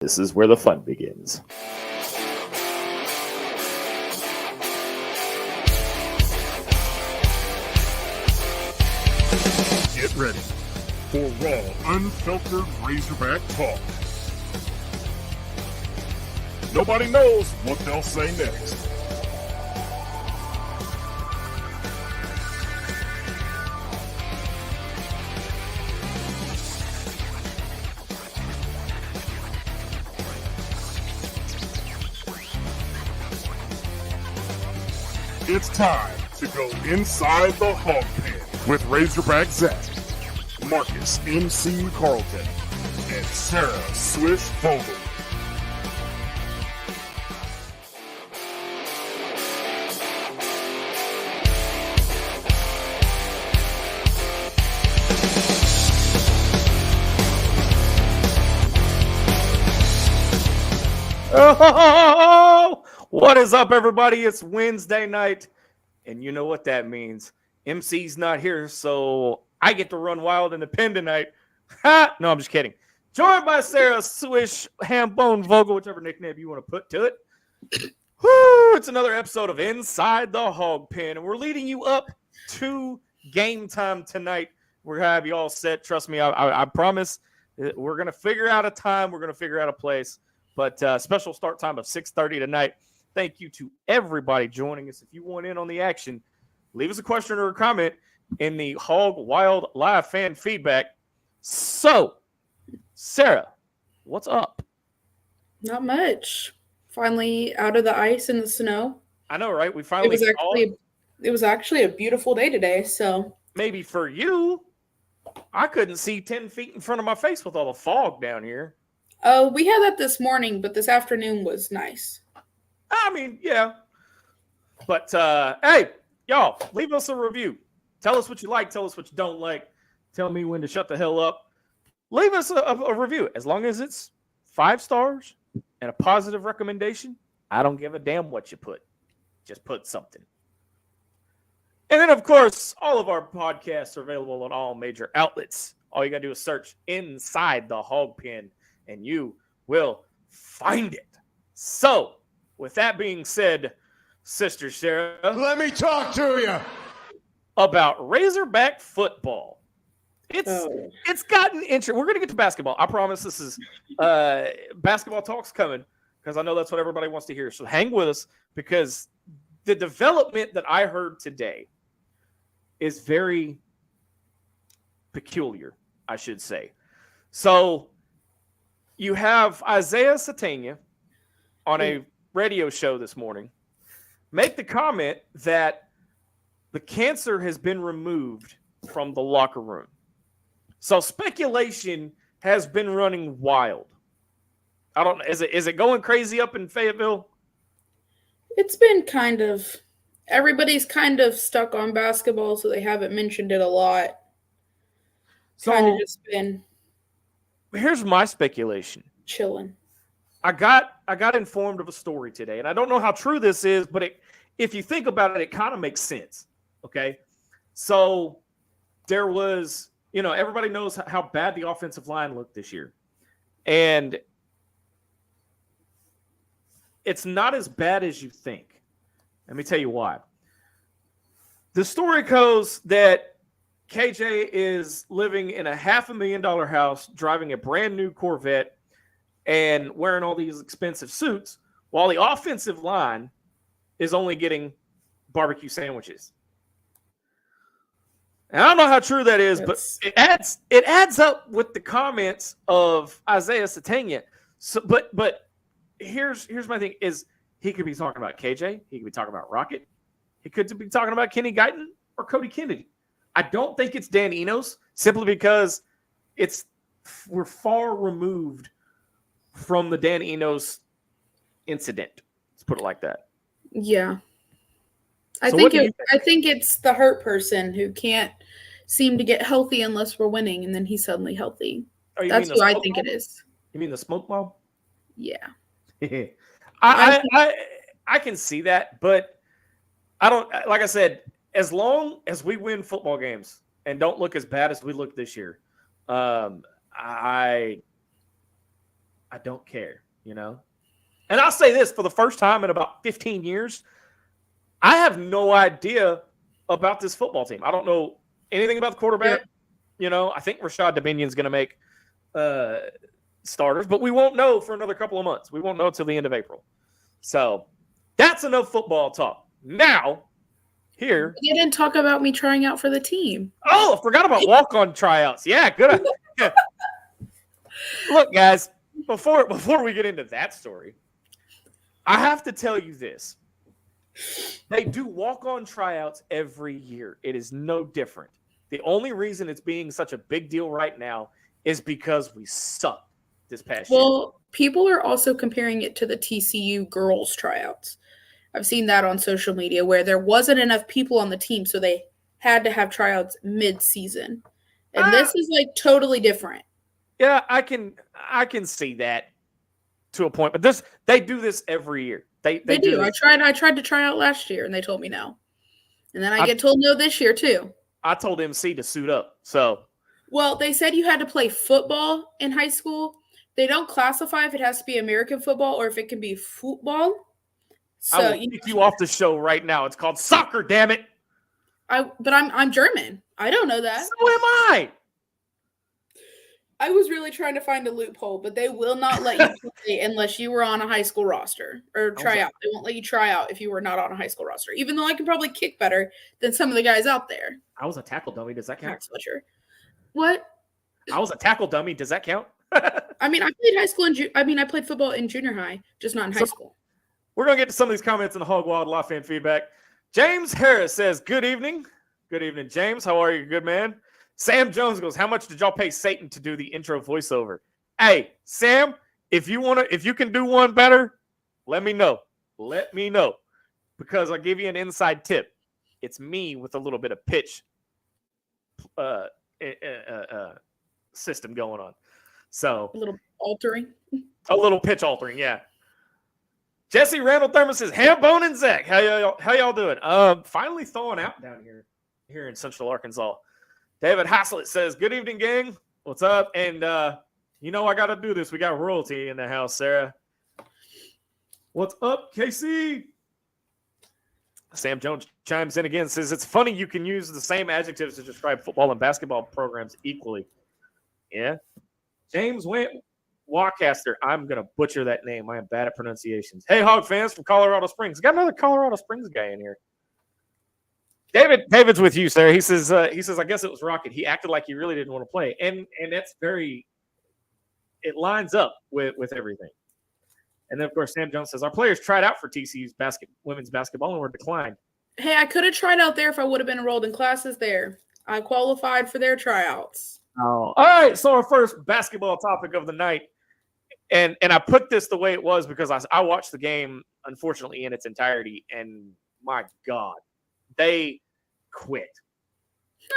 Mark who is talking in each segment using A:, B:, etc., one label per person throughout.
A: This is where the fun begins.
B: Get ready for raw, unfiltered Razorback talk. Nobody knows what they'll say next. It's time to go inside the hog pen with Razorback Zach, Marcus MC Carlton, and Sarah Swish Footall.
A: Oh, what is up, everybody? It's Wednesday night, and you know what that means. MC's not here, so I get to run wild in the pen tonight. Ha! No, I'm just kidding. Joined by Sarah Swish, Hambone Vogel, whichever nickname you want to put to it. Woo! It's another episode of Inside the Hog Pen, and we're leading you up to game time tonight. We're going to have you all set. Trust me, I promise. We're going to figure out a time. We're going to figure out a place. But special start time of 6:30 tonight. Thank you to everybody joining us. If you want in on the action, leave us a question or a comment in the Hog Wild Live fan feedback. So, Sarah, what's up?
C: Not much. Finally out of the ice and the snow.
A: I know, right? We finally
C: It was actually a beautiful day today, so.
A: Maybe for you, I couldn't see 10 feet in front of my face with all the fog down here.
C: We had that this morning, but this afternoon was nice.
A: I mean, yeah. But, hey, y'all, leave us a review. Tell us what you like. Tell us what you don't like. Tell me when to shut the hell up. Leave us a review. As long as it's 5 stars and a positive recommendation, I don't give a damn what you put. Just put something. And then, of course, all of our podcasts are available on all major outlets. All you got to do is search Inside the Hog Pen, and you will find it. So, with that being said, Sister Sarah,
D: let me talk to you
A: about Razorback football. It's gotten interesting. We're going to get to basketball. I promise this is basketball talk's coming because I know that's what everybody wants to hear. So hang with us because the development that I heard today is very peculiar, I should say. So you have Isaiah Satania on a radio show this morning make the comment that the cancer has been removed from the locker room. So speculation has been running wild. I don't know. Is it going crazy up in Fayetteville?
C: It's been everybody's kind of stuck on basketball, so they haven't mentioned it a lot.
A: So
C: just been
A: here's my speculation.
C: Chilling.
A: I got informed of a story today, and I don't know how true this is, but if you think about it, it kind of makes sense. Okay. So there was, everybody knows how bad the offensive line looked this year. And it's not as bad as you think. Let me tell you why. The story goes that KJ is living in a $500,000 house, driving a brand new Corvette, and wearing all these expensive suits, while the offensive line is only getting barbecue sandwiches. And I don't know how true that is, but it adds up with the comments of Isaiah Satania. So, but here's my thing: is he could be talking about KJ, he could be talking about Rocket, he could be talking about Kenny Guyton or Cody Kennedy. I don't think it's Dan Enos, simply because we're far removed from the Dan Enos incident. Let's put it like that.
C: Yeah. I think it's the hurt person who can't seem to get healthy unless we're winning, and then he's suddenly healthy. That's who I think it is.
A: You mean the smoke mob?
C: Yeah.
A: I can see that, but I don't, like I said, as long as we win football games and don't look as bad as we look this year, I I don't care, you know? And I'll say this, for the first time in about 15 years, I have no idea about this football team. I don't know anything about the quarterback. Yeah. You know, I think Rashad Dominion's going to make starters, but we won't know for another couple of months. We won't know until the end of April. So that's enough football talk. Now, here.
C: You didn't talk about me trying out for the team.
A: Oh, I forgot about walk-on tryouts. Yeah, good. Yeah. Look, guys, before we get into that story, I have to tell you this. They do walk-on tryouts every year. It is no different. The only reason it's being such a big deal right now is because we suck this past year.
C: Well, people are also comparing it to the TCU girls tryouts. I've seen that on social media where there wasn't enough people on the team, so they had to have tryouts mid-season. And this is like totally different.
A: Yeah, I can see that to a point, but they do this every year. They do.
C: I tried to try out last year, and they told me no. And then I get told no this year too.
A: I told MC to suit up. So,
C: well, they said you had to play football in high school. They don't classify if it has to be American football or if it can be football. So
A: I will kick you off the show right now. It's called soccer, damn it.
C: But I'm German. I don't know that.
A: So am I.
C: I was really trying to find a loophole, but they will not let you play unless you were on a high school roster or try out. They won't let you try out if you were not on a high school roster, even though I can probably kick better than some of the guys out there.
A: I was a tackle dummy. Does that count?
C: What?
A: I was a tackle dummy. Does that count?
C: I mean, I played high school I played football in junior high, just not in high school.
A: We're going to get to some of these comments in the Hog Wild Law fan feedback. James Harris says, good evening. Good evening, James. How are you? Good man. Sam Jones goes, how much did y'all pay Satan to do the intro voiceover? Hey, Sam, if you can do one better, let me know. Let me know. Because I'll give you an inside tip. It's me with a little bit of pitch system going on. So
C: a little altering.
A: A little pitch altering, yeah. Jesse Randall Thurman says, Hambone and Zach, how y'all doing? Finally thawing out down here in Central Arkansas. David Haslett says, good evening, gang. What's up? And you know I got to do this. We got royalty in the house, Sarah. What's up, Casey? Sam Jones chimes in again, says, it's funny you can use the same adjectives to describe football and basketball programs equally. Yeah. James Walcaster. I'm going to butcher that name. I am bad at pronunciations. Hey, Hog fans from Colorado Springs. Got another Colorado Springs guy in here. David's with you, Sarah. He says, I guess it was Rocket. He acted like he really didn't want to play. And that's it lines up with everything. And then, of course, Sam Jones says, our players tried out for TCU's women's basketball and were declined.
C: Hey, I could have tried out there if I would have been enrolled in classes there. I qualified for their tryouts.
A: Oh, all right. So our first basketball topic of the night, and I put this the way it was because I watched the game, unfortunately, in its entirety, and my God, they quit.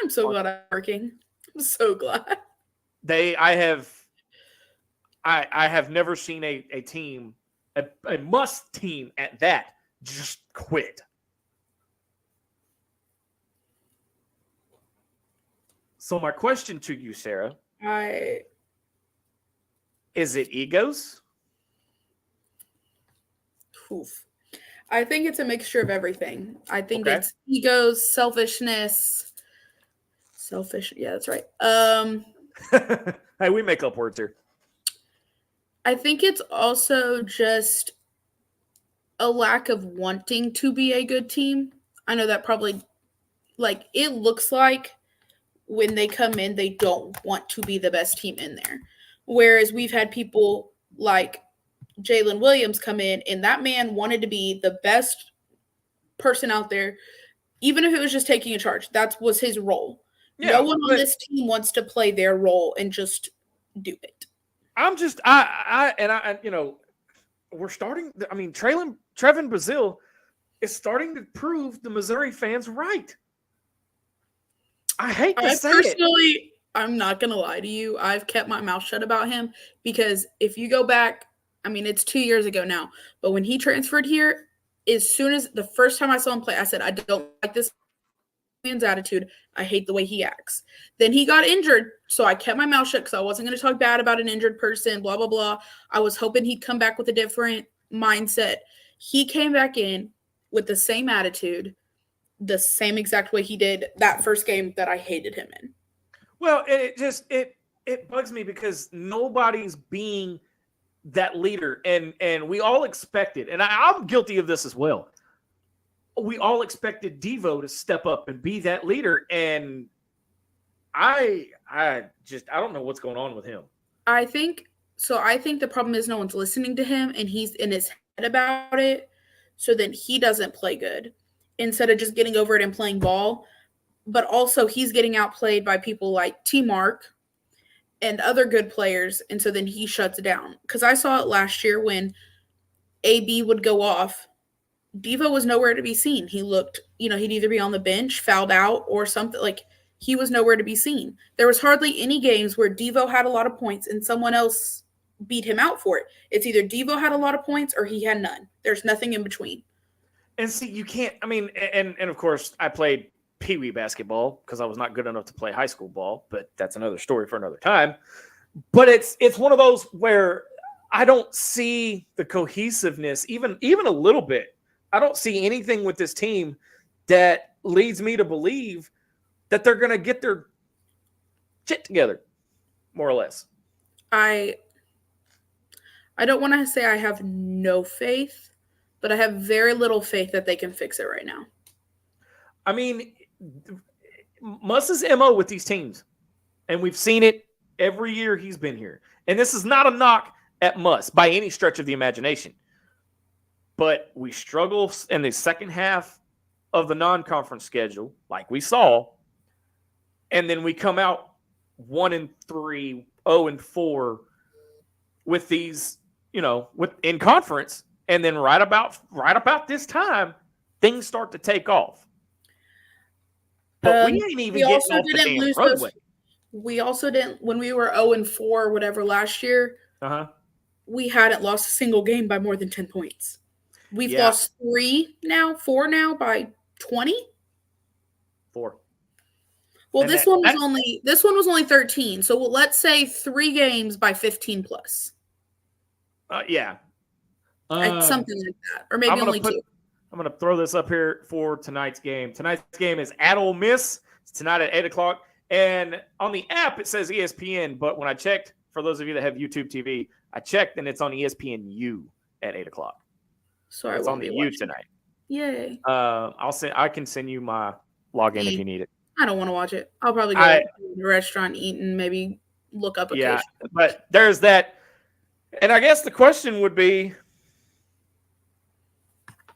C: I'm so glad I'm working. I'm so glad.
A: I have never seen a team, a must team at that, just quit. So my question to you, Sarah, is it egos?
C: Oof. I think it's a mixture of everything. I think it's egos, selfishness. Yeah, that's right.
A: Hey, we make up words here.
C: I think it's also just a lack of wanting to be a good team. I know that probably, it looks like when they come in, they don't want to be the best team in there. Whereas we've had people like Jalen Williams come in, and that man wanted to be the best person out there, even if it was just taking a charge. That was his role. Yeah, no one on this team wants to play their role and just do it.
A: We're starting. I mean, Trevin Brazile is starting to prove the Missouri fans right. I hate to say it.
C: I'm not going to lie to you. I've kept my mouth shut about him because if you go back, I mean, it's 2 years ago now, but when he transferred here, as soon as the first time I saw him play, I said, I don't like this man's attitude. I hate the way he acts. Then he got injured, so I kept my mouth shut because I wasn't going to talk bad about an injured person, blah, blah, blah. I was hoping he'd come back with a different mindset. He came back in with the same attitude, the same exact way he did that first game that I hated him in.
A: Well, it bugs me because nobody's being that leader, and we all expected, and I'm guilty of this as well. We all expected Devo to step up and be that leader, and I don't know what's going on with him.
C: I think the problem is no one's listening to him, and he's in his head about it, so then he doesn't play good instead of just getting over it and playing ball. But also he's getting outplayed by people like T-Mark and other good players, and so then he shuts down. Because I saw it last year when AB would go off, Devo was nowhere to be seen. He looked, he'd either be on the bench, fouled out, or something. Like, he was nowhere to be seen. There was hardly any games where Devo had a lot of points and someone else beat him out for it. It's either Devo had a lot of points or he had none. There's nothing in between.
A: And see, you can't, and of course, I played Pee-wee basketball because I was not good enough to play high school ball, but that's another story for another time. But it's one of those where I don't see the cohesiveness, even a little bit. I don't see anything with this team that leads me to believe that they're going to get their shit together, more or less.
C: I don't want to say I have no faith, but I have very little faith that they can fix it right now.
A: I mean, Muss's MO with these teams, and we've seen it every year he's been here. And this is not a knock at Muss by any stretch of the imagination. But we struggle in the second half of the non-conference schedule, like we saw, and then we come out 1-3, 0-4 with these, in conference, and then right about this time, things start to take off. But we ain't even getting off the damn roadway.
C: We also didn't, when we were 0-4 or whatever last year, we hadn't lost a single game by more than 10 points. We've lost 4 now by 20?
A: 4.
C: Well, this one was only 13. So let's say 3 games by 15 plus.
A: Yeah.
C: Something like that. Or maybe only 2.
A: I'm going to throw this up here for tonight's game. Tonight's game is at Ole Miss. It's tonight at 8 o'clock. And on the app, it says ESPN. But when I checked, for those of you that have YouTube TV, I checked and it's on ESPNU at 8 o'clock.
C: So
A: it's on the U tonight.
C: Yay.
A: I can send you my login if you need it.
C: I don't want to watch it. I'll probably go to the restaurant, eat, and maybe look up occasionally.
A: Yeah, but there's that. And I guess the question would be,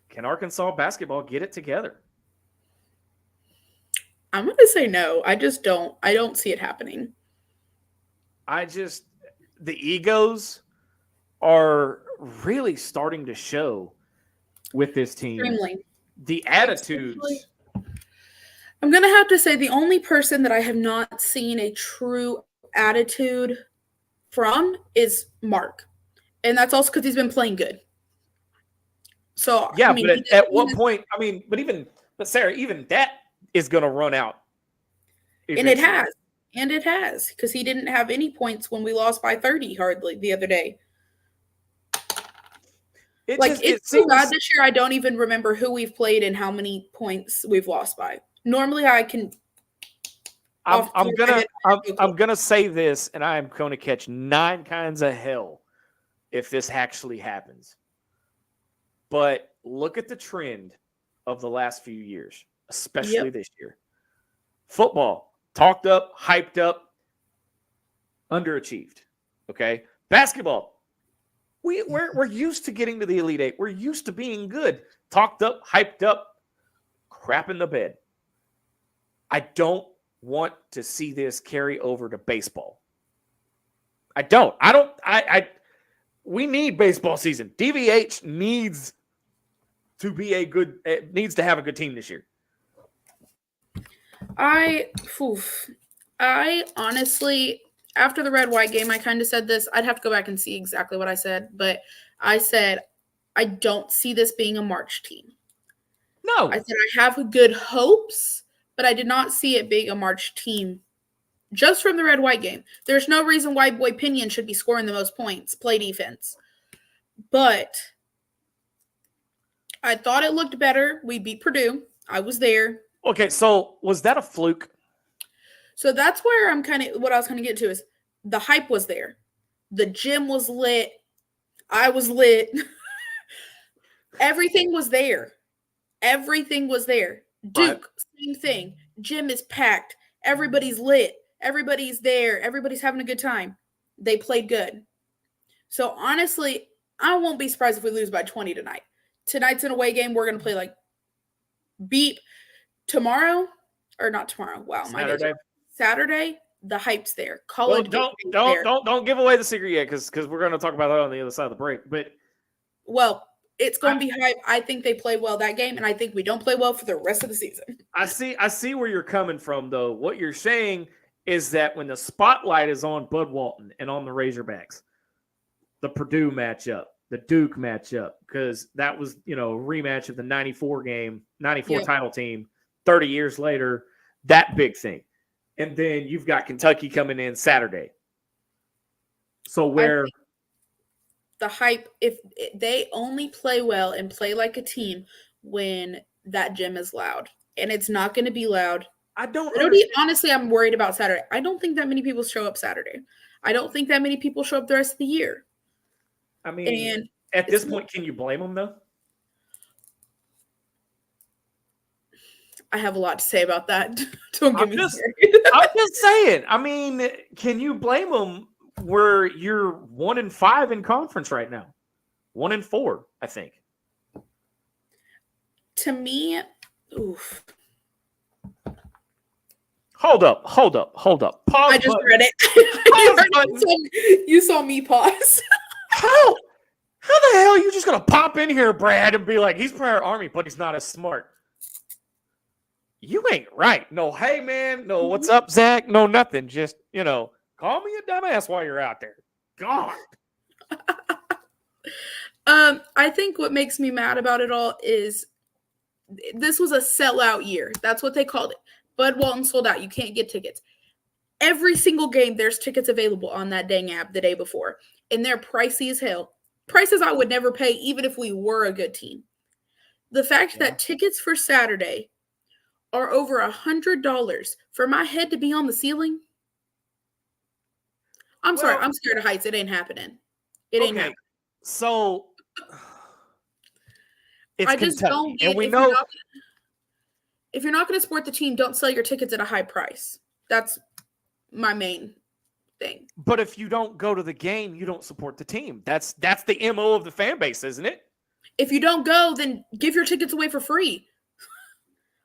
A: can Arkansas basketball get it together?
C: I'm going to say no. I just don't. I don't see it happening.
A: The egos are really starting to show with this team.
C: Extremely.
A: The attitudes.
C: I'm going to have to say the only person that I have not seen a true attitude from is Mark. And that's also because he's been playing good. So,
A: yeah, but at what point, but Sarah, even that is going to run out.
C: Eventually. And it has, because he didn't have any points when we lost by 30 hardly the other day. It's so bad this year, I don't even remember who we've played and how many points we've lost by. Normally, I can.
A: I'm gonna say this, and I am going to catch 9 kinds of hell if this actually happens. But look at the trend of the last few years, especially this year. Football, talked up, hyped up, underachieved. Okay, basketball. We're used to getting to the Elite Eight. We're used to being good. Talked up, hyped up, crap in the bed. I don't want to see this carry over to baseball. We need baseball season. DVH needs to have a good team this year.
C: I honestly, after the red-white game, I kind of said this. I'd have to go back and see exactly what I said. But I said, I don't see this being a March team.
A: No.
C: I said, I have good hopes, but I did not see it being a March team just from the red-white game. There's no reason why Boy Pinion should be scoring the most points, play defense. But I thought it looked better. We beat Purdue. I was there.
A: Okay, so was that a fluke?
C: So that's where what I was kind of getting to is the hype was there. The gym was lit. I was lit. Everything was there. Everything was there. Duke, same thing. Gym is packed. Everybody's lit. Everybody's there. Everybody's having a good time. They played good. So honestly, I won't be surprised if we lose by 20 tonight. Tonight's an away game. We're going to play like beep. Tomorrow, or not tomorrow. Wow, Saturday, the hype's there. College.
A: Well, don't give away the secret yet, because we're going to talk about that on the other side of the break. But
C: it's going to be hype. I think they play well that game, and I think we don't play well for the rest of the season.
A: I see where you're coming from, though. What you're saying is that when the spotlight is on Bud Walton and on the Razorbacks, the Purdue matchup, the Duke matchup, because that was, a rematch of the 94 title team 30 years later, that big thing. And then you've got Kentucky coming in Saturday. So where
C: the hype, if they only play well and play like a team when that gym is loud, and it's not going to be loud. Honestly, I'm worried about Saturday. I don't think that many people show up Saturday. I don't think that many people show up the rest of the year.
A: I mean, at this point, can you blame them, though?
C: I have a lot to say about that. Don't get me started.
A: I'm just saying. I mean, can you blame them where you're 1-5 in conference right now? 1-4, I think.
C: To me, oof.
A: Hold up. Pause.
C: I just read it. You saw me pause.
A: How the hell are you just going to pop in here, Brad, and be like, he's prior Army, but he's not as smart? You ain't right. No, hey, man. No, what's up, Zach? No, nothing. Just, call me a dumbass while you're out there. God.
C: I think what makes me mad about it all is this was a sellout year. That's what they called it. Bud Walton sold out. You can't get tickets. Every single game, there's tickets available on that dang app the day before. And they're pricey as hell. Prices I would never pay even if we were a good team. The fact that tickets for Saturday are over $100 for my head to be on the ceiling. Sorry, I'm scared of heights. It ain't happening. It ain't happening.
A: So it's
C: I just
A: Kentucky,
C: don't get,
A: and we know
C: if you're not going to support the team, don't sell your tickets at a high price. That's my main thing. But
A: if you don't go to the game, you don't support the team. That's the MO of the fan base, isn't it?
C: If you don't go, then give your tickets away for free.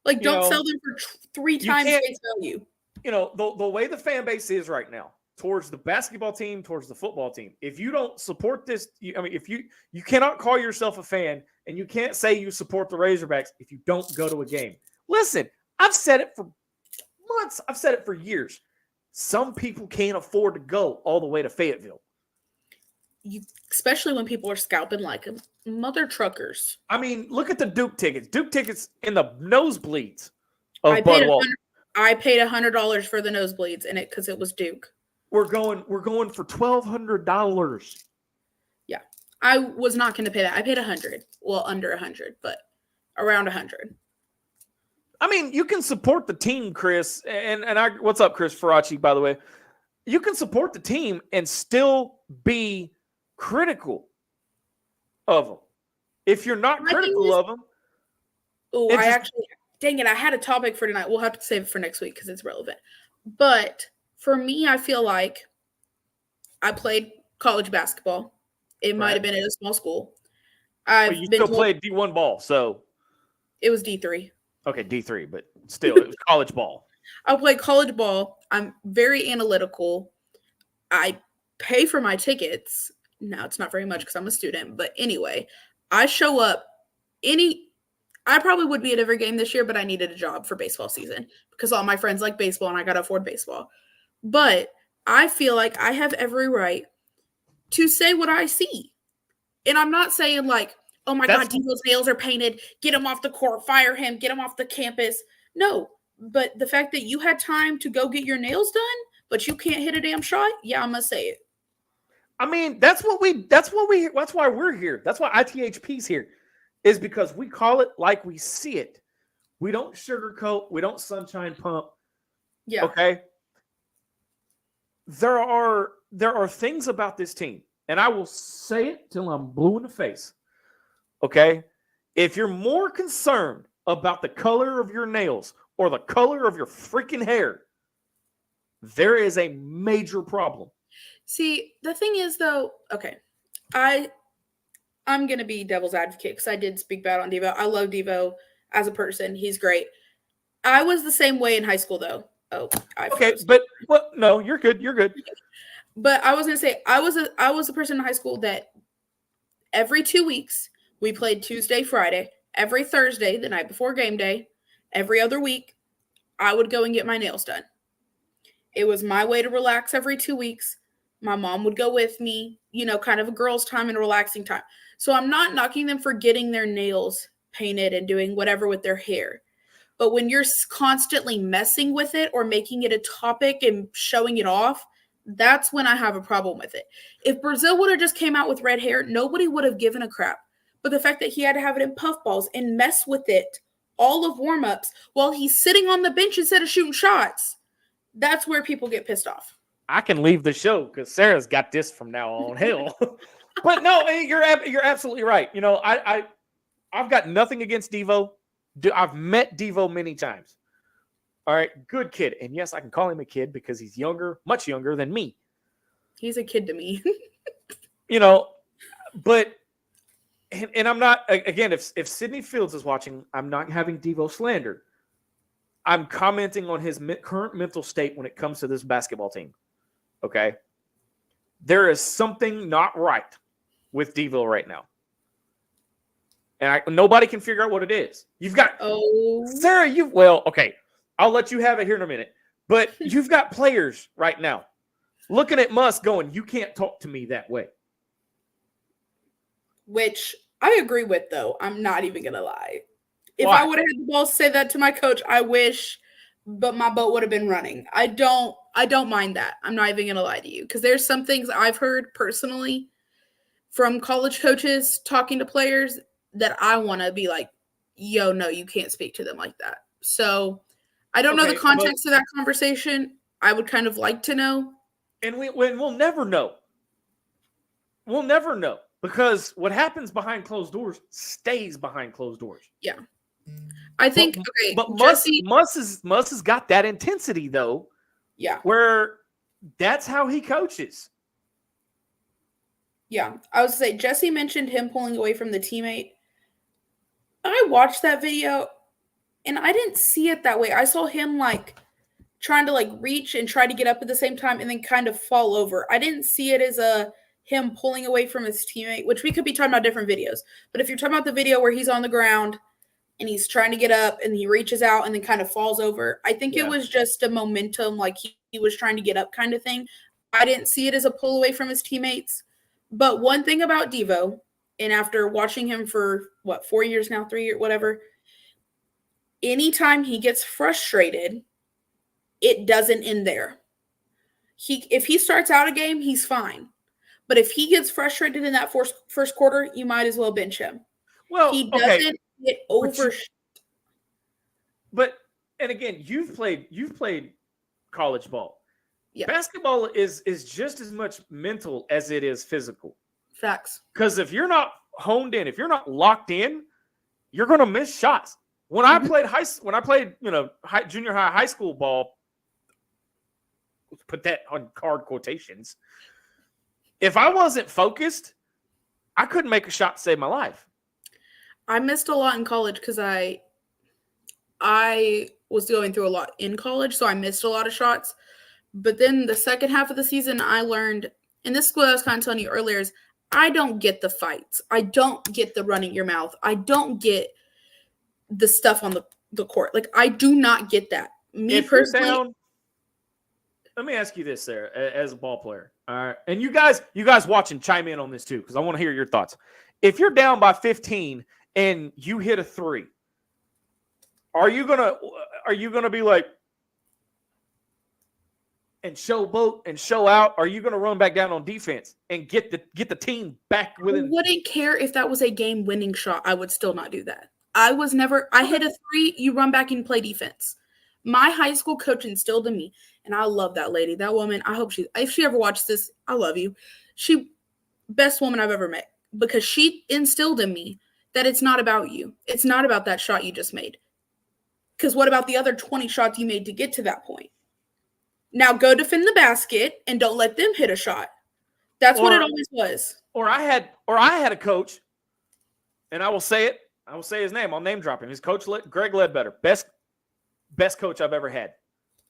C: Don't sell them for 3 times face value.
A: The way the fan base is right now towards the basketball team, towards the football team, if you don't support this, if you cannot call yourself a fan and you can't say you support the Razorbacks if you don't go to a game. Listen, I've said it for months. I've said it for years. Some people can't afford to go all the way to Fayetteville.
C: Especially when people are scalping like mother truckers.
A: I mean, look at the Duke tickets. Duke tickets in the nosebleeds of Bud Walton.
C: I paid $100 for the nosebleeds in it because it was Duke.
A: We're going for $1,200.
C: Yeah, I was not going to pay that. I paid $100. Well, under $100, but around $100.
A: I mean, you can support the team, Chris, and what's up, Chris Faraci, by the way? You can support the team and still be critical of them. If you're not critical of them.
C: Oh, dang it, I had a topic for tonight. We'll have to save it for next week because it's relevant. But for me, I feel like I played college basketball. It might have been at a small school.
A: But you still played D1 ball, so.
C: It was D3.
A: Okay, D3, but still, it was college ball.
C: I play college ball. I'm very analytical. I pay for my tickets. Now, it's not very much because I'm a student. But anyway, I show up I probably would be at every game this year, but I needed a job for baseball season because all my friends like baseball and I got to afford baseball. But I feel like I have every right to say what I see. And I'm not saying like, oh my God, Devo's nails are painted. Get him off the court. Fire him. Get him off the campus. No, But the fact that you had time to go get your nails done, but you can't hit a damn shot, yeah, I'm gonna say it.
A: I mean, that's why we're here. That's why ITHP's here, is because we call it like we see it. We don't sugarcoat. We don't sunshine pump.
C: Yeah.
A: Okay. There are things about this team, and I will say it till I'm blue in the face. Okay. If you're more concerned about the color of your nails or the color of your freaking hair, there is a major problem.
C: See, the thing is, though, okay, I'm going to be devil's advocate because I did speak bad on Devo. I love Devo as a person. He's great. I was the same way in high school, though. Oh,
A: okay, but well, no, you're good. You're good.
C: But I was going to say, I was a person in high school that every 2 weeks, we played Tuesday, Friday. Every Thursday, the night before game day, every other week, I would go and get my nails done. It was my way to relax every 2 weeks. My mom would go with me, kind of a girl's time and a relaxing time. So I'm not knocking them for getting their nails painted and doing whatever with their hair. But when you're constantly messing with it or making it a topic and showing it off, that's when I have a problem with it. If Brazil would have just came out with red hair, nobody would have given a crap. But the fact that he had to have it in puffballs and mess with it all of warm-ups while he's sitting on the bench instead of shooting shots, that's where people get pissed off.
A: I can leave the show because Sarah's got this from now on. Hell, but no, you're absolutely right. I've got nothing against Devo. I've met Devo many times. All right, good kid, and yes, I can call him a kid because he's younger, much younger than me.
C: He's a kid to me.
A: But and I'm not, again, if Sidney Fields is watching, I'm not having Devo slander. I'm commenting on his current mental state when it comes to this basketball team. Okay? There is something not right with Devo right now. And nobody can figure out what it is. You've got Sarah, okay. I'll let you have it here in a minute. But you've got players right now looking at Musk going, you can't talk to me that way.
C: Which I agree with, though. I'm not even going to lie. If I would have had the balls to say that to my coach, I wish, but my boat would have been running. I don't mind that. I'm not even going to lie to you. Because there's some things I've heard personally from college coaches talking to players that I want to be like, yo, no, you can't speak to them like that. So I don't know the context of that conversation. I would kind of like to know.
A: And we'll never know. We'll never know. Because what happens behind closed doors stays behind closed doors.
C: Yeah. I think,
A: but Muss has got that intensity, though.
C: Yeah.
A: Where that's how he coaches.
C: Yeah. I was going to say, Jesse mentioned him pulling away from the teammate. I watched that video, and I didn't see it that way. I saw him, trying to, reach and try to get up at the same time and then kind of fall over. I didn't see it as him pulling away from his teammate, which we could be talking about different videos. But if you're talking about the video where he's on the ground and he's trying to get up and he reaches out and then kind of falls over, I think it was just a momentum, he was trying to get up kind of thing. I didn't see it as a pull away from his teammates. But one thing about Devo, and after watching him for, 4 years now, 3 years, whatever, anytime he gets frustrated, it doesn't end there. If he starts out a game, he's fine. But if he gets frustrated in that first quarter, you might as well bench him.
A: Well,
C: he doesn't get over.
A: But again, you've played college ball.
C: Yeah.
A: Basketball is just as much mental as it is physical.
C: Facts.
A: Because if you're not honed in, if you're not locked in, you're going to miss shots. When I played junior high school ball, put that on card quotations. If I wasn't focused, I couldn't make a shot to save my life.
C: I missed a lot in college because I was going through a lot in college, so I missed a lot of shots. But then the second half of the season, I learned, and this is what I was kind of telling you earlier, is I don't get the fights. I don't get the running your mouth. I don't get the stuff on the court. I do not get that. Me personally.
A: Let me ask you this, Sarah, as a ball player. All right. And you guys watching, chime in on this too, because I want to hear your thoughts. If you're down by 15 and you hit a three, are you are you going to be like and showboat and show out? Are you going to run back down on defense and get the team back within?
C: I wouldn't care if that was a game-winning shot. I would still not do that. I hit a 3, you run back and play defense. My high school coach instilled in me, and I love that lady, that woman. I hope if she ever watches this, I love you. Best woman I've ever met, because she instilled in me that it's not about you. It's not about that shot you just made. Because what about the other 20 shots you made to get to that point? Now go defend the basket and don't let them hit a shot. That's what it always was.
A: Or I had a coach, and I will say it. I will say his name. I'll name drop him. He's Coach Greg Ledbetter. Best coach I've ever had.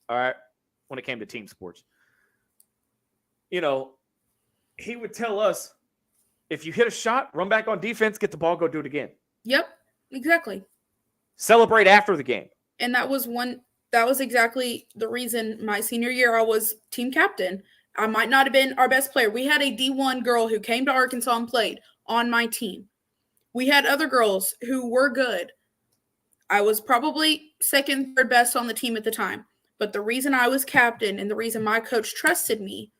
A: All right. When it came to team sports. You know, he would tell us, if you hit a shot, run back on defense, get the ball, go do it again.
C: Yep, exactly.
A: Celebrate after the game.
C: And that was exactly the reason my senior year I was team captain. I might not have been our best player. We had a D1 girl who came to Arkansas and played on my team. We had other girls who were good. I was probably second, third best on the team at the time. But the reason I was captain and the reason my coach trusted me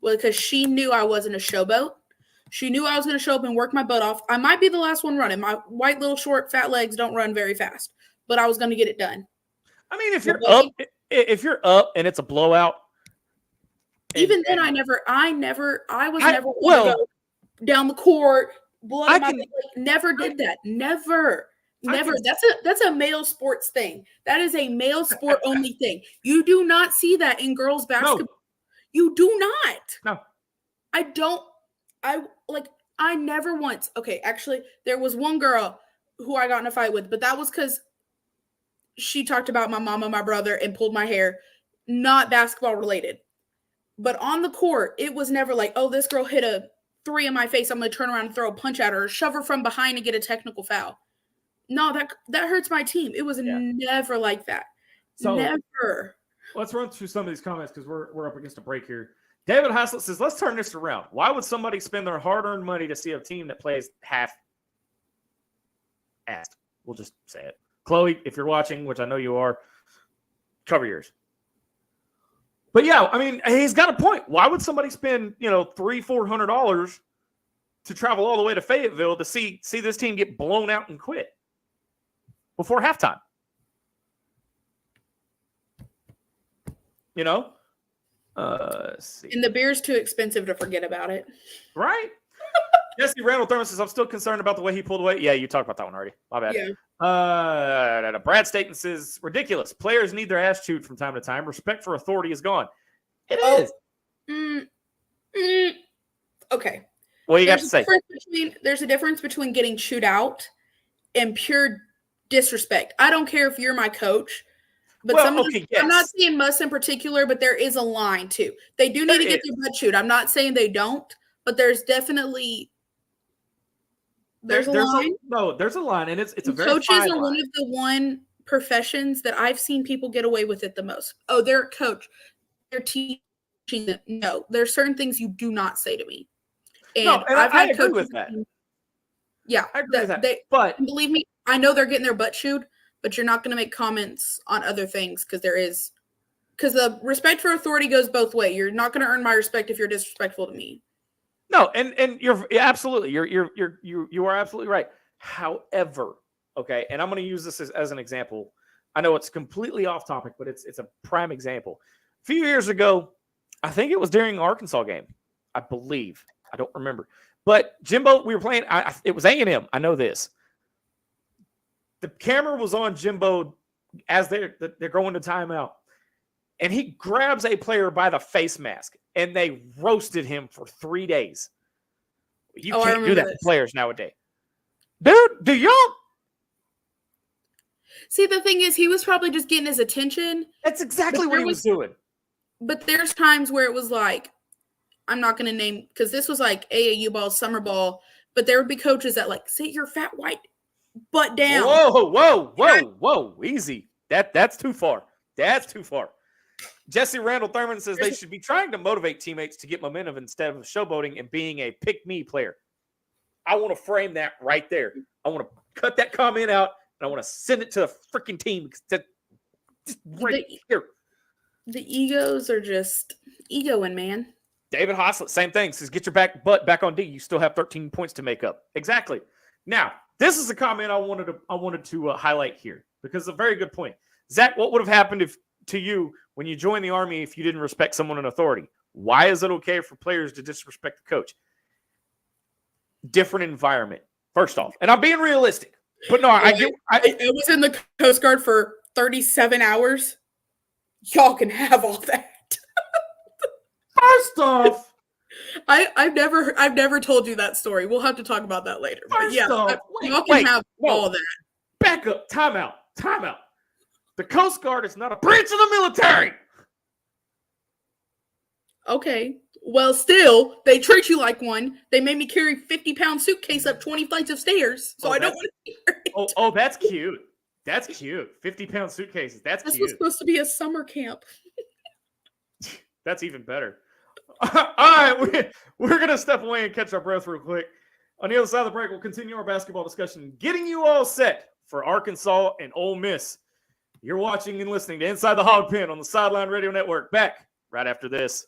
C: was because she knew I wasn't a showboat. She knew I was going to show up and work my butt off. I might be the last one running. My white little short fat legs don't run very fast, but I was going to get it done.
A: I mean, if you're up and it's a blowout.
C: Even then, I was never going to go down the court, blood. Never did that. Never. That's a male sports thing. That is a male sport only thing. You do not see that in girls basketball. No. You do not.
A: No.
C: I never once. Okay, actually, there was one girl who I got in a fight with, but that was because she talked about my mom and my brother and pulled my hair. Not basketball related. But on the court, it was never like, oh, this girl hit a 3 in my face. I'm going to turn around and throw a punch at her or shove her from behind and get a technical foul. No, that hurts my team. It was never like that. So never.
A: Let's run through some of these comments because we're up against a break here. David Haslett says, let's turn this around. Why would somebody spend their hard-earned money to see a team that plays half-assed? We'll just say it. Chloe, if you're watching, which I know you are, cover yours. But yeah, I mean, he's got a point. Why would somebody spend, $300-400 to travel all the way to Fayetteville to see this team get blown out and quit before halftime? Let's see.
C: And the beer's too expensive to forget about it.
A: Right? Jesse Randall Thurman says, I'm still concerned about the way he pulled away. Yeah, you talked about that one already. My bad.
C: Yeah.
A: Brad Staten says, ridiculous. Players need their ass chewed from time to time. Respect for authority is gone. It is.
C: Okay.
A: What you got to say?
C: There's a difference between getting chewed out and pure disrespect. I don't care if you're my coach. But I'm not saying Muss in particular, but there is a line too. They do need to get their butt chewed. I'm not saying they don't, but there's definitely there's a line.
A: There's a line, and it's a very
C: coaches
A: fine
C: are
A: line.
C: one of the one professions that I've seen people get away with it the most. Oh, they're a coach. They're teaching them. No, there's certain things you do not say to me. And
A: I agree with that.
C: Yeah,
A: I agree with that.
C: But believe me, I know they're getting their butt chewed. But you're not going to make comments on other things because the respect for authority goes both ways. You're not going to earn my respect if you're disrespectful to me.
A: No, and you're absolutely you are absolutely right. However, okay, and I'm going to use this as an example. I know it's completely off topic, but it's a prime example. A few years ago, I think it was during Arkansas game, I believe. I don't remember, but Jimbo, we were playing. It was A&M. I know this. The camera was on Jimbo as they're going to timeout. And he grabs a player by the face mask, and they roasted him for 3 days. You can't do that to players nowadays. Dude, do y'all?
C: See, the thing is, he was probably just getting his attention.
A: That's exactly what he was doing.
C: But there's times where it was like, I'm not going to name, because this was like AAU ball, summer ball, but there would be coaches that like, sit your fat white butt down.
A: Whoa. Easy. That's too far. That's too far. Jesse Randall Thurman says they should be trying to motivate teammates to get momentum instead of showboating and being a pick-me player. I want to frame that right there. I want to cut that comment out, and I want to send it to the freaking team. Just right
C: The-
A: here.
C: The egos are just egoing, man.
A: David Hoslett, same thing. Says, get your butt back on D. You still have 13 points to make up. Exactly. Now, this is a comment I wanted to highlight here because it's a very good point. Zach, what would have happened to you when you joined the Army if you didn't respect someone in authority? Why is it okay for players to disrespect the coach? Different environment, first off. And I'm being realistic. But no, I
C: was in the Coast Guard for 37 hours. Y'all can have all that.
A: First off,
C: I've never told you that story. We'll have to talk about that later. But yeah, y'all can have all that.
A: Back up. Time out. The Coast Guard is not a branch of the military.
C: Okay. Well, still, they treat you like one. They made me carry 50-pound suitcase up 20 flights of stairs. So I don't want to hear it.
A: Oh, that's cute. That's cute. 50-pound suitcases. That's cute.
C: This was supposed to be a summer camp.
A: That's even better. All right, we're going to step away and catch our breath real quick. On the other side of the break, we'll continue our basketball discussion, getting you all set for Arkansas and Ole Miss. You're watching and listening to Inside the Hog Pen on the Sideline Radio Network. Back right after this.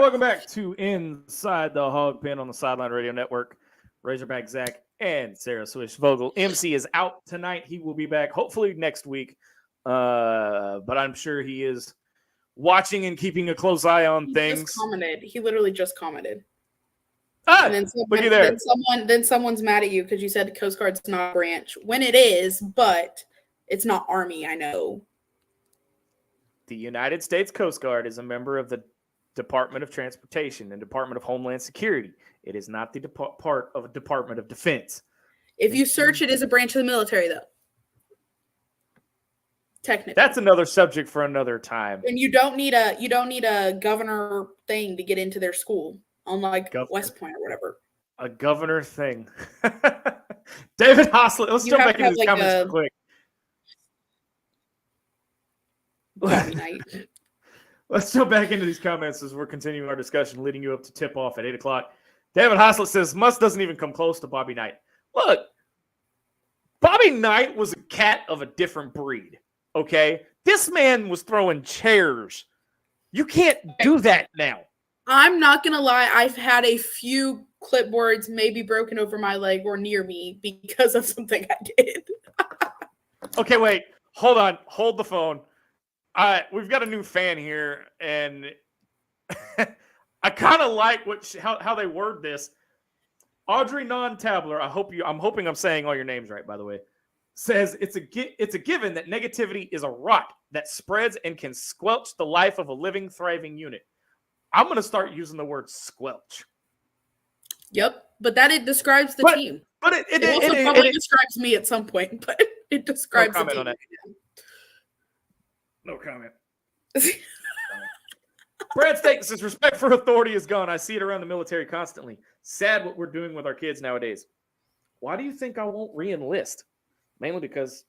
A: Welcome back to Inside the Hog Pen on the Sideline Radio Network. Razorback Zach and Sarah Swish Vogel. MC is out tonight. He will be back hopefully next week. But I'm sure he is watching and keeping a close eye on things.
C: Just commented. He literally just commented.
A: And then look at there.
C: Then someone's mad at you because you said Coast Guard's not a branch. When it is, but it's not Army, I know.
A: The United States Coast Guard is a member of the Department of Transportation and Department of Homeland Security. It is not the part of a Department of Defense.
C: If you search it as a branch of the military, though. Technically.
A: That's another subject for another time.
C: And you don't need a governor thing to get into their school, unlike West Point or whatever.
A: A governor thing. David Hoslett, let's jump back into these comments real quick. Let's jump back into these comments as we're continuing our discussion, leading you up to tip-off at 8 o'clock. David Hoslett says, Muss doesn't even come close to Bobby Knight. Look, Bobby Knight was a cat of a different breed, okay? This man was throwing chairs. You can't do that now.
C: I'm not going to lie. I've had a few clipboards maybe broken over my leg or near me because of something I did.
A: Okay, wait. Hold on. Hold the phone. We've got a new fan here, and I kind of like how they word this. Audrey Non-Tabler, I'm hoping I'm saying all your names right, by the way, says it's a given that negativity is a rot that spreads and can squelch the life of a living, thriving unit. I'm going to start using the word squelch.
C: Yep, but it describes the team.
A: But
C: it probably describes me at some point, but it describes the team.
A: No comment. Brad Staten says, respect for authority is gone. I see it around the military constantly. Sad what we're doing with our kids nowadays. Why do you think I won't re-enlist? Mainly because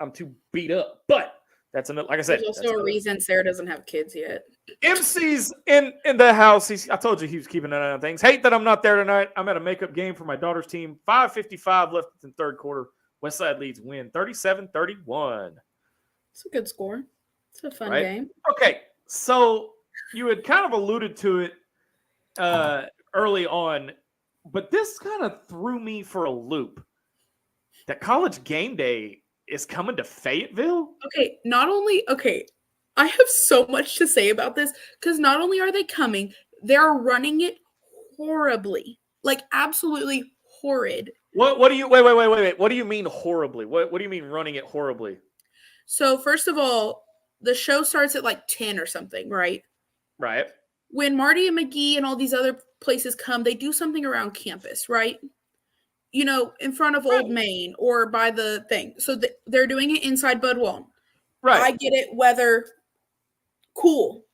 A: I'm too beat up. But That's like I said.
C: There's also a reason Sarah doesn't have kids yet.
A: MC's in the house. I told you he was keeping an eye on things. Hate that I'm not there tonight. I'm at a makeup game for my daughter's team. 5:55 left in third quarter. Westside Leeds win 37-31.
C: It's a good score. It's a fun game.
A: Okay, so you had kind of alluded to it early on, but this kind of threw me for a loop. That College Game Day is coming to Fayetteville?
C: Okay, I have so much to say about this because not only are they coming, they're running it horribly. Like absolutely horrid.
A: What do you wait. What do you mean horribly? What do you mean running it horribly?
C: So first of all, the show starts at like 10 or something, right?
A: Right.
C: When Marty and McGee and all these other places come, they do something around campus, right? You know, in front of Old Main or by the thing. So they're doing it inside Bud Walton.
A: Right.
C: I get it, weather, cool.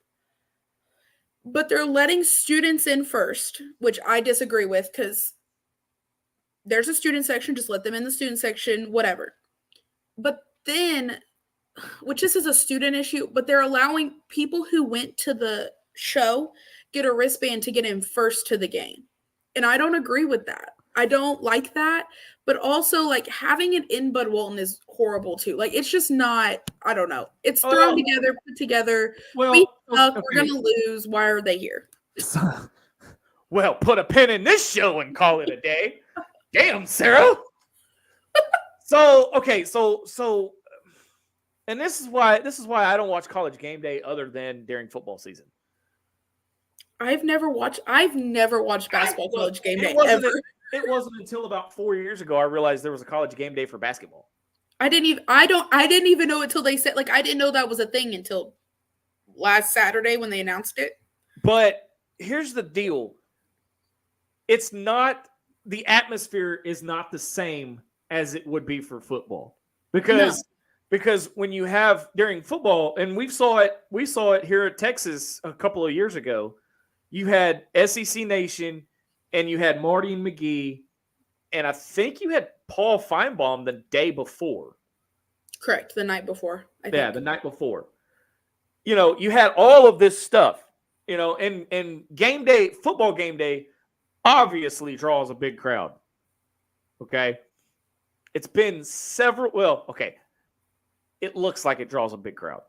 C: But they're letting students in first, which I disagree with because there's a student section. Just let them in the student section, whatever. But then, which this is a student issue, but they're allowing people who went to the show get a wristband to get in first to the game. And I don't agree with that. I don't like that, but also like having it in Bud Walton is horrible too. Like it's just not, I don't know. It's thrown together, put together.
A: Well,
C: we suck, we're going to lose. Why are they here?
A: Well, put a pin in this show and call it a day. Damn, Sarah. So, and this is why I don't watch College Game Day other than during football season.
C: I've never watched basketball College Game Day ever.
A: It wasn't until about 4 years ago I realized there was a College Game Day for basketball.
C: I didn't even know until they said, like, I didn't know that was a thing until last Saturday when they announced it.
A: But here's the deal. It's not, the atmosphere is not the same as it would be for football. Because when you have during football, and we saw it here at Texas a couple of years ago, you had SEC Nation and you had Marty and McGee, and I think you had Paul Feinbaum the day before.
C: Correct, the night before.
A: Yeah, the night before. You know, you had all of this stuff, you know, and game day, football game day, obviously draws a big crowd. Okay? It's been it looks like it draws a big crowd.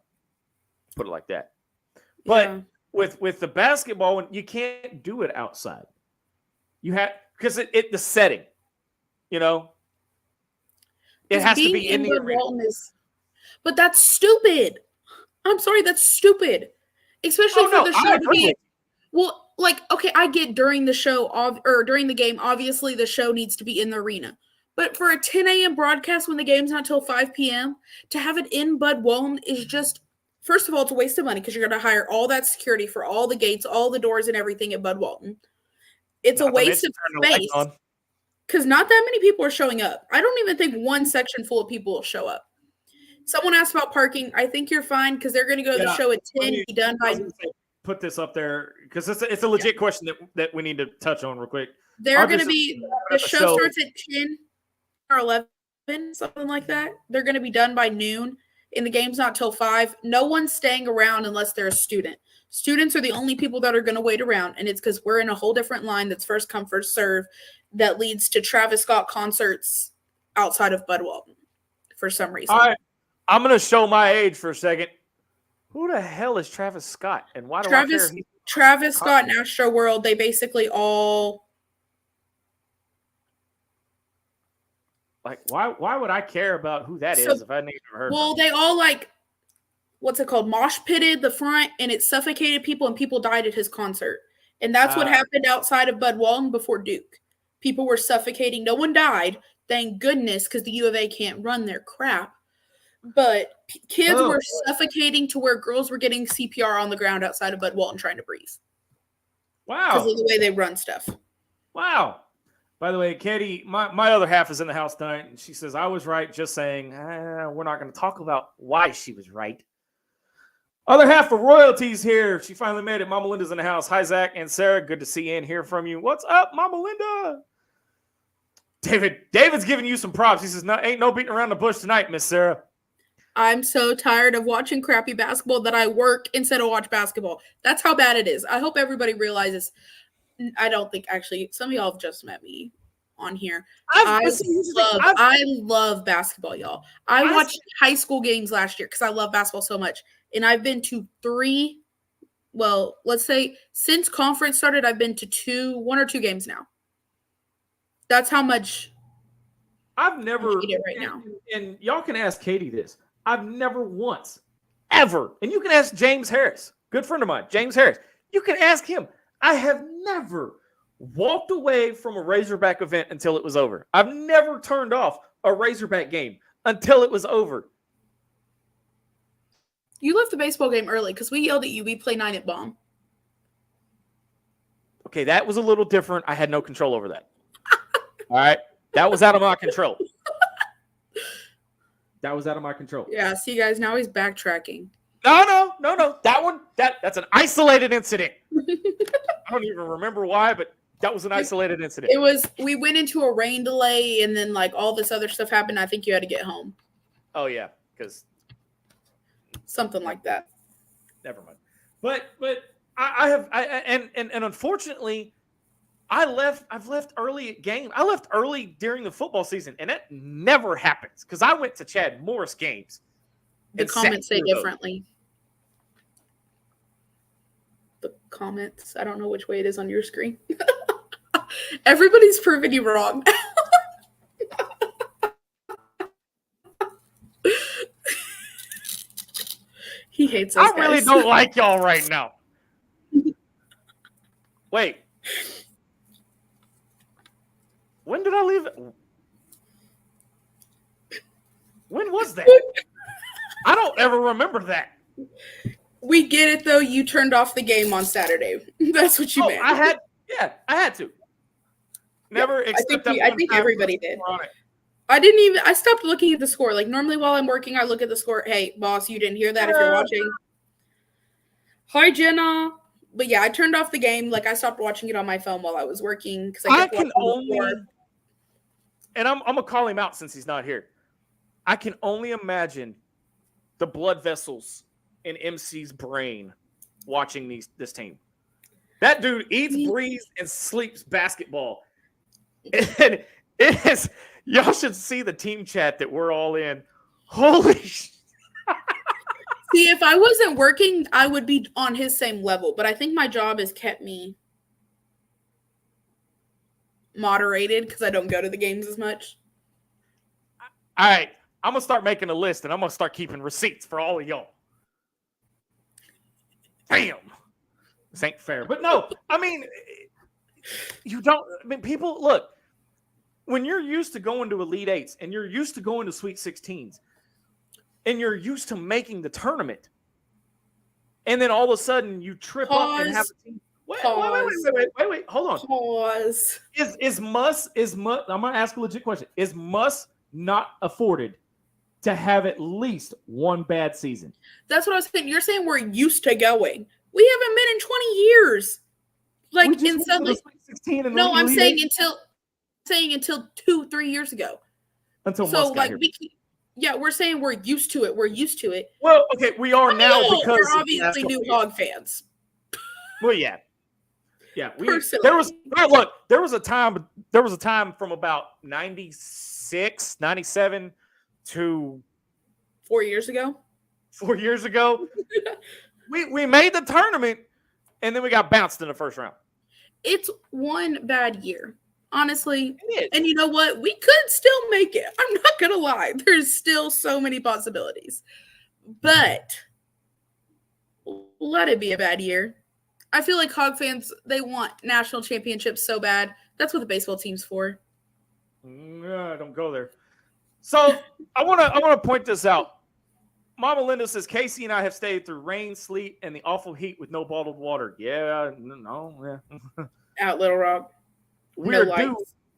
A: Put it like that. But with the basketball, you can't do it outside. You have, because the setting, you know, it has to be in the arena.
C: But that's stupid. I'm sorry, that's stupid. Especially for the show to be. Well, like, okay, I get during the show or during the game, obviously the show needs to be in the arena. But for a 10 a.m. broadcast when the game's not till 5 p.m., to have it in Bud Walton is just, first of all, it's a waste of money because you're going to hire all that security for all the gates, all the doors, and everything at Bud Walton. It's a waste of space because not that many people are showing up. I don't even think one section full of people will show up. Someone asked about parking. I think you're fine because they're going to go to the show at 10, be done by.
A: Put this up there because it's a legit question that we need to touch on real quick.
C: They're going to be, the show starts at 10 or 11, something like that. They're going to be done by noon, and the game's not till 5. No one's staying around unless they're a student. Students are the only people that are going to wait around, and it's because we're in a whole different line that's first come, first serve that leads to Travis Scott concerts outside of Bud Walton for some reason.
A: All right. I'm going to show my age for a second. Who the hell is Travis Scott, and why do I care?
C: Travis Scott and Astro World, they basically all...
A: Like, why would I care about who that is if I never heard of it?
C: They all, like, what's it called? Mosh pitted the front, and it suffocated people, and people died at his concert. And that's what happened outside of Bud Walton before Duke. People were suffocating. No one died, thank goodness, because the U of A can't run their crap. But kids were suffocating to where girls were getting CPR on the ground outside of Bud Walton trying to breathe.
A: Wow.
C: Because of the way they run stuff.
A: Wow. By the way, Katie, my other half is in the house tonight, and she says, I was right, just saying, we're not going to talk about why she was right. Other half of royalties here. She finally made it. Mama Linda's in the house. Hi, Zach and Sarah. Good to see you and hear from you. What's up, Mama Linda? David's giving you some props. He says, ain't no beating around the bush tonight, Miss Sarah.
C: I'm so tired of watching crappy basketball that I work instead of watch basketball. That's how bad it is. I hope everybody realizes. I don't think actually some of y'all have just met me on here. I love basketball, y'all. I watched high school games last year because I love basketball so much. And I've been to 3, well, let's say since conference started, I've been to 1 or 2 games now. That's how much
A: I've never
C: I hate it right now.
A: And y'all can ask Katie this. I've never once, ever, and you can ask James Harris, good friend of mine, James Harris. You can ask him. I have never walked away from a Razorback event until it was over. I've never turned off a Razorback game until it was over.
C: You left the baseball game early because we yelled at you. We play 9 at bomb.
A: Okay, that was a little different. I had no control over that. All right? That was out of my control. That was out of my control.
C: Yeah, see, guys, now he's backtracking.
A: No. That's an isolated incident. I don't even remember why, but that was an isolated incident.
C: We went into a rain delay and then like all this other stuff happened. I think you had to get home.
A: Oh yeah, because
C: something like that.
A: Never mind. But and unfortunately, I've left early at game. I left early during the football season, and that never happens because I went to Chad Morris games.
C: The comments say differently. The comments. I don't know which way it is on your screen. Everybody's proving you wrong. He hates us.
A: I really don't like y'all right now. Wait. When did I leave? When was that? I don't ever remember that.
C: We get it though. You turned off the game on Saturday. That's what you meant.
A: I had to. Never.
C: Yeah, I think everybody did. I stopped looking at the score. Like normally while I'm working, I look at the score. Hey, boss, you didn't hear that if you're watching. Hi, Jenna. But yeah, I turned off the game. Like I stopped watching it on my phone while I was working because I can only.
A: And I'm gonna call him out since he's not here. I can only imagine the blood vessels in MC's brain watching this team. That dude eats, breathes, and sleeps basketball. And it is. Y'all should see the team chat that we're all in. Holy shit.
C: See, if I wasn't working, I would be on his same level. But I think my job has kept me moderated because I don't go to the games as much.
A: All right. I'm going to start making a list, and I'm going to start keeping receipts for all of y'all. Damn. This ain't fair. But no, I mean, people, look. When you're used to going to Elite Eights and you're used to going to Sweet 16s and you're used to making the tournament, and then all of a sudden you trip up and have a team. Wait, hold on.
C: Pause.
A: Is Muss, I'm going to ask a legit question. Is Muss not afforded to have at least one bad season?
C: That's what I was saying. You're saying we're used to going. We haven't been in 20 years. Like, in suddenly. No, I'm saying until 2-3 years ago.
A: Until so like
C: here. We're saying we're used to it. We're used to it.
A: Well, okay, we are now because
C: we're obviously new Hawg fans.
A: Well, yeah. There was a time from about 96, 97 to
C: 4 years ago.
A: 4 years ago. we made the tournament and then we got bounced in the first round.
C: It's one bad year. Honestly, and you know what? We could still make it. I'm not going to lie. There's still so many possibilities. But let it be a bad year. I feel like Hawg fans, they want national championships so bad. That's what the baseball team's for.
A: Don't go there. So I want to point this out. Mama Linda says, Casey and I have stayed through rain, sleet, and the awful heat with no bottled water. Yeah.
C: Out Little Rock.
A: We are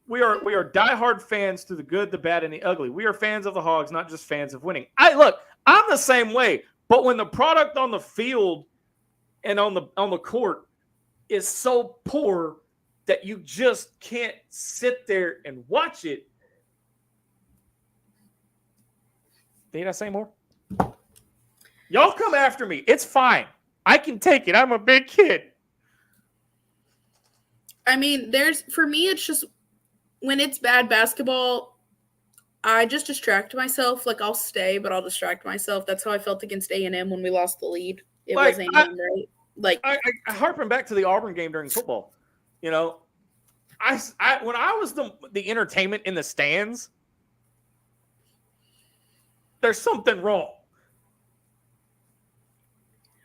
A: diehard fans through the good, the bad, and the ugly. We are fans of the Hogs, not just fans of winning. I'm the same way. But when the product on the field and on the court is so poor that you just can't sit there and watch it. Did I say more? Y'all come after me. It's fine. I can take it. I'm a big kid.
C: I mean, for me, it's just when it's bad basketball, I just distract myself. Like, I'll stay, but I'll distract myself. That's how I felt against A&M when we lost the lead. It was A&M, right? Like,
A: I harping back to the Auburn game during football. You know, I when I was the entertainment in the stands, there's something wrong.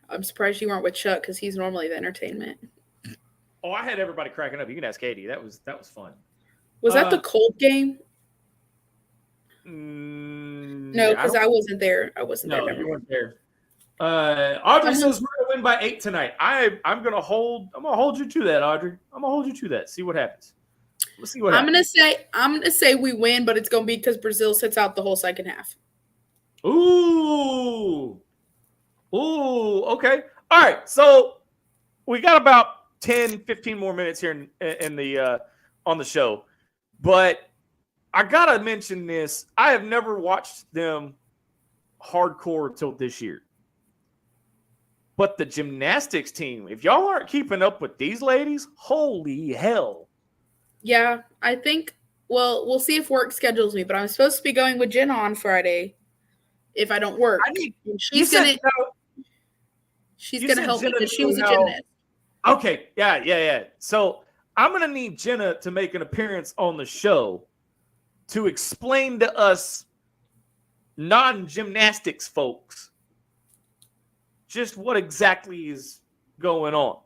C: I'm surprised you weren't with Chuck because he's normally the entertainment.
A: Oh, I had everybody cracking up. You can ask Katie. That was fun.
C: Was that the Colt game? No, because I wasn't there. I wasn't there.
A: No, you weren't there. Audrey says we're gonna win by 8 tonight. I'm gonna hold you to that, Audrey. I'm gonna hold you to that. See what happens. We'll see what happens.
C: I'm gonna say we win, but it's gonna be because Brazil sits out the whole second half.
A: Ooh, okay. All right, so we got about 10, 15 more minutes here in the on the show, but I gotta mention this. I have never watched them hardcore till this year. But the gymnastics team, if y'all aren't keeping up with these ladies, holy hell.
C: Yeah, I think, well, we'll see if work schedules me, but I'm supposed to be going with Jenna on Friday if I don't work. She's going to help me because she was a gymnast.
A: Okay, yeah. So I'm going to need Jenna to make an appearance on the show to explain to us non-gymnastics folks just what exactly is going on.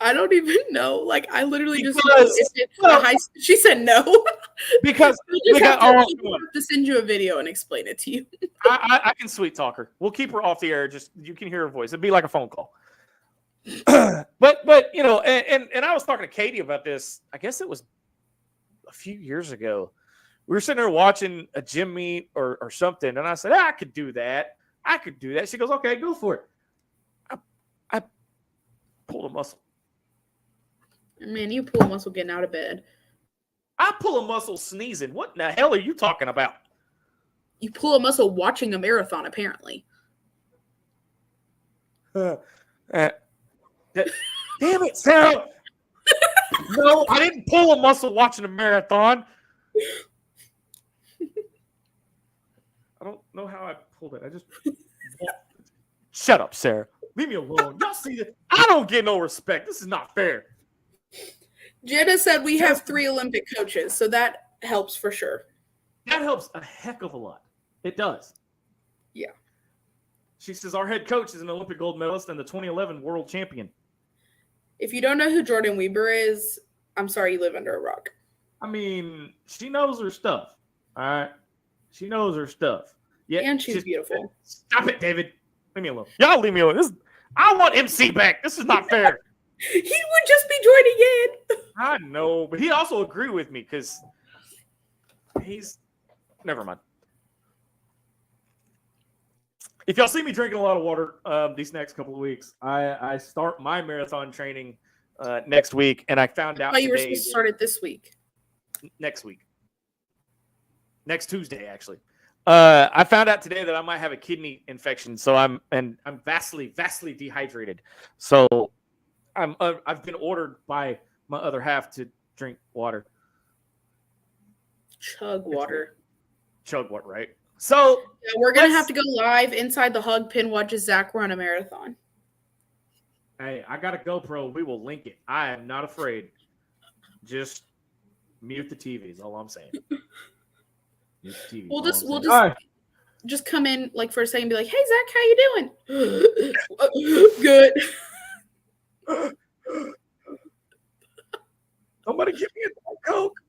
C: I don't even know. Like, I literally she said no.
A: Because
C: we have to send you a video and explain it to you.
A: I can sweet talk her. We'll keep her off the air. Just you can hear her voice. It'd be like a phone call. but you know, and I was talking to Katie about this. I guess it was a few years ago. We were sitting there watching a gym meet or something, and I said, I could do that. She goes, okay, go for it. I pulled a muscle.
C: Man, you pull a muscle getting out of bed.
A: I pull a muscle sneezing. What in the hell are you talking about?
C: You pull a muscle watching a marathon, apparently.
A: Damn it, Sarah. No, I didn't pull a muscle watching a marathon. I don't know how I pulled it. I just shut up, Sarah. Leave me alone. Y'all see this? I don't get no respect. This is not fair.
C: Jenna said we have 3 Olympic coaches, so that helps for sure.
A: That helps a heck of a lot. It does.
C: Yeah.
A: She says our head coach is an Olympic gold medalist and the 2011 world champion.
C: If you don't know who Jordan Weber is, I'm sorry you live under a rock.
A: I mean, she knows her stuff. All right. She knows her stuff. Yeah,
C: and she's beautiful.
A: Stop it, David. Leave me alone. Y'all leave me alone. I want MC back. This is not fair.
C: He would just be joining in.
A: I know, but he also agreed with me because he's never mind. If y'all see me drinking a lot of water these next couple of weeks, I start my marathon training next week, and I found out
C: you were supposed to start it this week.
A: Next week. Next Tuesday, actually. I found out today that I might have a kidney infection, so I'm vastly dehydrated. So I've been ordered by my other half to drink water.
C: Chug water,
A: right? So
C: yeah, we're gonna have to go live inside the Hawg pen. Watch Zach run a marathon.
A: Hey, I got a GoPro. We will link it. I am not afraid. Just mute the TV is all I'm saying. Mute the TV.
C: We'll just come in like for a second and be like, "Hey Zach, how you doing?" Good.
A: Somebody give me a Coke.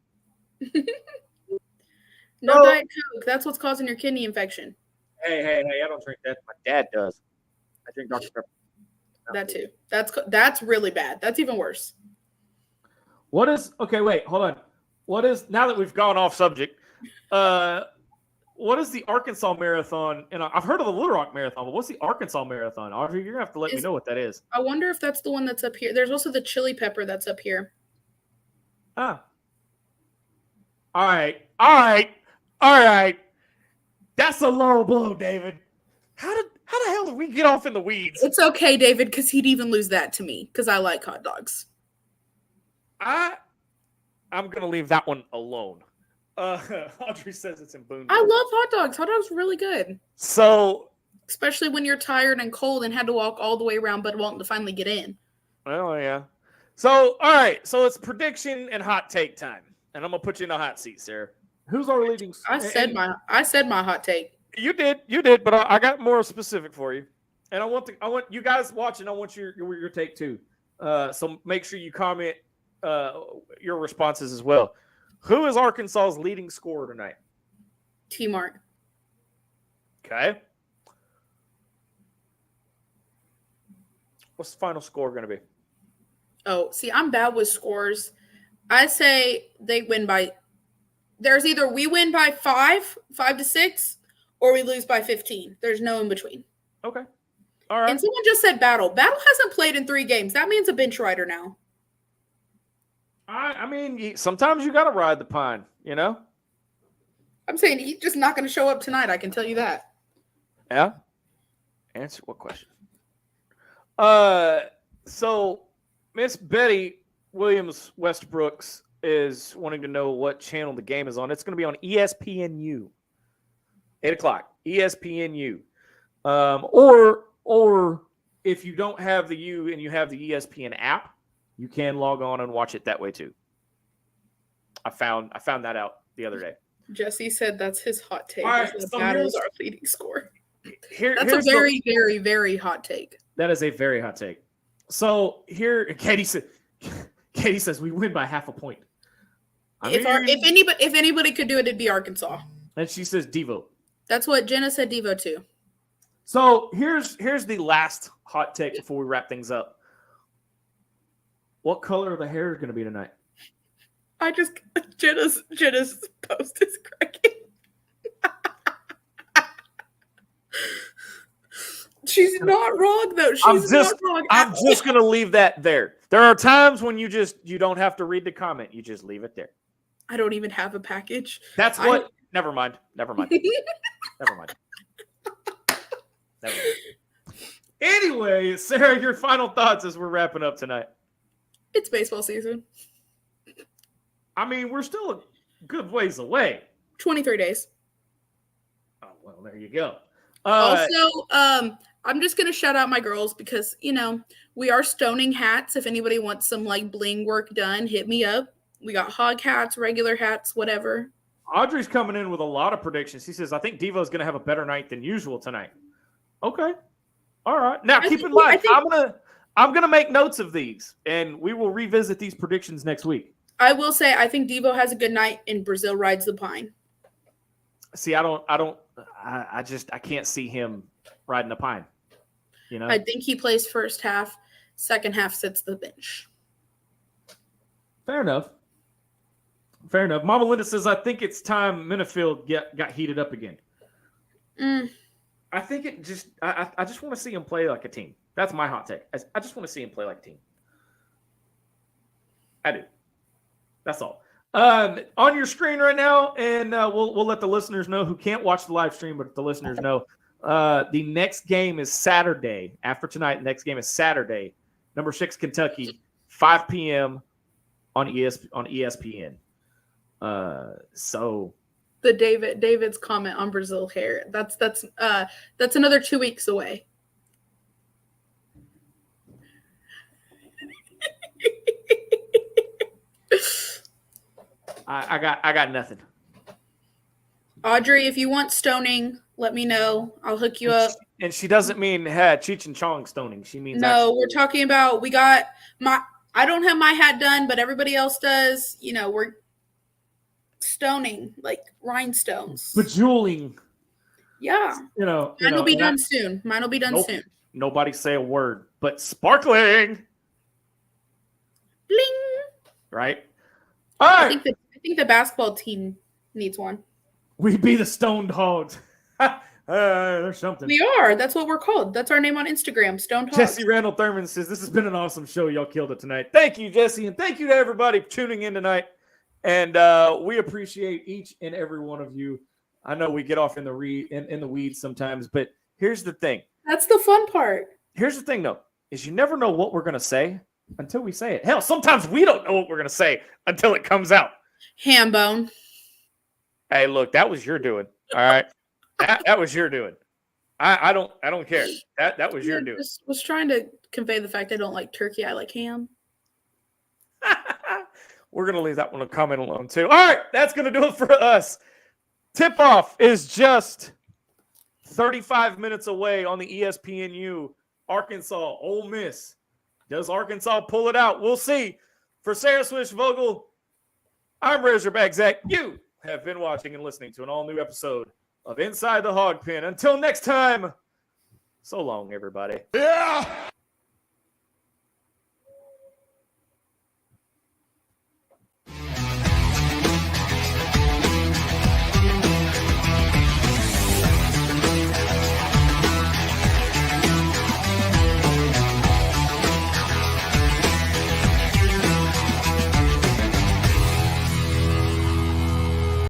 C: No Diet Coke. That's what's causing your kidney infection.
A: Hey! I don't drink that. My dad does. I drink Dr. Pepper.
C: That too. That's really bad. That's even worse.
A: What is? Okay, wait, hold on. What is? Now that we've gone off subject, what is the Arkansas Marathon? And I've heard of the Little Rock Marathon, but what's the Arkansas Marathon? Audrey, you're gonna have to let me know what that is.
C: I wonder if that's the one that's up here. There's also the Chili Pepper that's up here.
A: Ah. All right. That's a low blow, David. How the hell did we get off in the weeds?
C: It's okay, David, because he'd even lose that to me because I like hot dogs.
A: I'm gonna leave that one alone. Audrey says it's in Boonville.
C: I love hot dogs. Hot dogs are really good.
A: So,
C: especially when you're tired and cold and had to walk all the way around but wanting to finally get in.
A: Oh, yeah. So, all right. So it's prediction and hot take time. And I'm going to put you in the hot seat, Sarah. Who's our leading?
C: I said my hot take.
A: You did, but I got more specific for you. And I want you guys watching, I want your take too. So make sure you comment your responses as well. Who is Arkansas's leading scorer tonight?
C: T-Mart.
A: Okay. What's the final score going to be?
C: Oh, see, I'm bad with scores. I say they win by – there's either we win by 5 to 6, or we lose by 15. There's no in between.
A: Okay. All right.
C: And someone just said Battle. Battle hasn't played in 3 games. That means a bench rider now.
A: I mean, sometimes you got to ride the pine, you know?
C: I'm saying he's just not going to show up tonight. I can tell you that.
A: Yeah? Answer what question? So Miss Betty Williams Westbrooks is wanting to know what channel the game is on. It's going to be on ESPNU. 8 o'clock. ESPNU. Or if you don't have the U and you have the ESPN app, you can log on and watch it that way too. I found that out the other day.
C: Jesse said that's his hot take.
A: All right,
C: so Battle's our leading score. That's
A: here's
C: a very, very, very hot take.
A: That is a very hot take. So here, Katie says we win by half a point.
C: If anybody could do it, it'd be Arkansas.
A: And she says Devo.
C: That's what Jenna said. Devo too.
A: So here's the last hot take before we wrap things up. What color of the hair is going to be tonight?
C: Jenna's post is cracking. She's not wrong though. She's not wrong.
A: I'm just going to leave that there. There are times when you don't have to read the comment. You just leave it there.
C: I don't even have a package.
A: That's what. Never mind. Never mind. Anyway, Sarah, your final thoughts as we're wrapping up tonight.
C: It's baseball season.
A: I mean, we're still a good ways away.
C: 23 days.
A: Oh, well, there you go.
C: Also, I'm just going to shout out my girls because, we are stoning hats. If anybody wants some, bling work done, hit me up. We got Hawg hats, regular hats, whatever.
A: Audrey's coming in with a lot of predictions. He says, I think Devo's going to have a better night than usual tonight. Okay. All right. Now, keep in mind, I'm gonna make notes of these, and we will revisit these predictions next week.
C: I will say I think Devo has a good night, and Brazil rides the pine.
A: See, I can't see him riding the pine.
C: I think he plays first half, second half sits the bench.
A: Fair enough. Mama Linda says, I think it's time Minifield got heated up again. I think it just I just want to see him play like a team. That's my hot take. I just want to see him play like a team. I do. That's all. On your screen right now, and we'll let the listeners know who can't watch the live stream, but the listeners know the next game is Saturday. After tonight, the next game is Saturday. Number 6 Kentucky, 5 p.m. on ESPN. So.
C: The David's comment on Brazil hair. That's another 2 weeks away.
A: I got nothing.
C: Audrey, if you want stoning, let me know. I'll hook you up.
A: And she doesn't mean Cheech and Chong stoning. She means
C: we're talking about I don't have my hat done, but everybody else does. We're stoning, like rhinestones.
A: Bejeweling.
C: Yeah. Mine will be done soon. Soon.
A: Nobody say a word, but sparkling.
C: Bling.
A: Right? All right.
C: I think the basketball team needs one.
A: We be the Stoned Hogs. There's something.
C: We are. That's what we're called. That's our name on Instagram, Stoned Hogs.
A: Jesse Randall Thurman says, this has been an awesome show. Y'all killed it tonight. Thank you, Jesse, and thank you to everybody tuning in tonight. And we appreciate each and every one of you. I know we get off in the weeds sometimes, but Here's the thing.
C: That's the fun part.
A: Here's the thing, though, is you never know what we're going to say until we say it. Hell, sometimes we don't know what we're going to say until it comes out.
C: Ham bone.
A: Hey, look, that was your doing. All right. That was your doing. I don't care. That was your doing.
C: Just was trying to convey the fact I don't like turkey. I like ham.
A: We're going to leave that one a comment alone, too. All right. That's going to do it for us. Tip-off is just 35 minutes away on the ESPNU. Arkansas, Ole Miss. Does Arkansas pull it out? We'll see. For Sarah Swish Vogel, I'm Razorback Zach. You have been watching and listening to an all-new episode of Inside the Hog Pen. Until next time, so long, everybody.
B: Yeah!